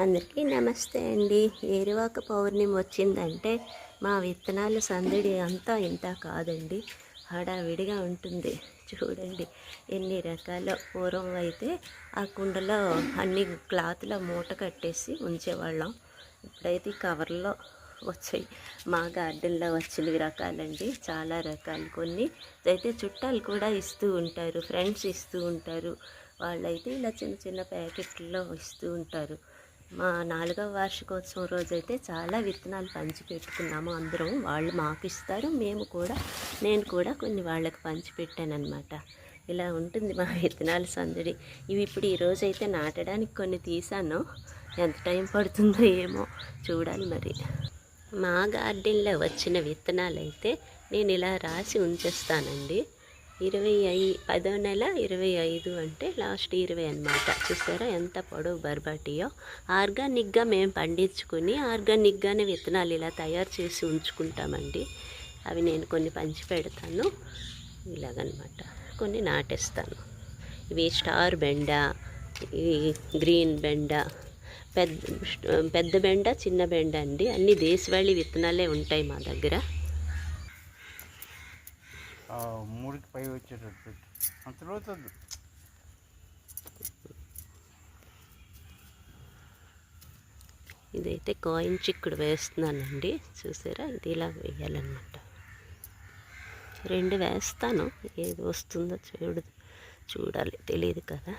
అందరికీ నమస్తే అండి. ఏరువాక పౌర్ణమి వచ్చిందంటే మా విత్తనాల సందడి అంతా ఇంత కాదండి, హడావిడిగా ఉంటుంది. చూడండి ఎన్ని రకాల. పూర్వం అయితే ఆ కుండలో అన్ని క్లాత్లో మూట కట్టేసి ఉంచేవాళ్ళం. ఇప్పుడైతే కవర్లో వచ్చాయి. మా గార్డెన్లో వచ్చినవి రకాలండి, చాలా రకాలు. కొన్ని అయితే చుట్టాలు కూడా ఇస్తూ ఉంటారు, ఫ్రెండ్స్ ఇస్తూ ఉంటారు. వాళ్ళైతే ఇలా చిన్న చిన్న ప్యాకెట్లలో ఇస్తూ ఉంటారు. మా 4వ వార్షికోత్సవం రోజైతే చాలా విత్తనాలు పంచిపెట్టుకున్నాము అందరం. వాళ్ళు మాకు ఇస్తారు, నేను కూడా కొన్ని వాళ్ళకి పంచిపెట్టానమాట. ఇలా ఉంటుంది మా విత్తనాల సందడి. ఇవి ఇప్పుడు ఈరోజైతే నాటడానికి కొన్ని తీసాను. ఎంత టైం పడుతుందో ఏమో చూడాలి మరి. మా గార్డెన్లో వచ్చిన విత్తనాలు అయితే నేను ఇలా రాసి ఉంచేస్తానండి. 10వ నెల 25 అంటే లాస్ట్ 20 అనమాట. చూసారా ఎంత పొడవు బర్బాటియో. ఆర్గానిక్గా మేము పండించుకొని ఆర్గానిక్గానే విత్తనాలు ఇలా తయారు చేసి ఉంచుకుంటామండి. అవి నేను కొన్ని పంచి పెడతాను ఇలాగనమాట, కొన్ని నాటేస్తాను. ఇవి స్టార్ బెండ, ఇవి గ్రీన్ బెండ, పెద్ద బెండ, చిన్న బెండ అండి. అన్ని దేశవాళీ విత్తనాలే ఉంటాయి మా దగ్గర. 3కి పై వచ్చేటట్టు అంత లోతద్దు. ఇదైతే కాయిన్ చిక్కుడు వేస్తున్నానండి. చూసారా, ఇది ఇలా వేయాలన్నమాట. 2 వేస్తాను, ఏది వస్తుందో చూడాలి, తెలియదు కదా.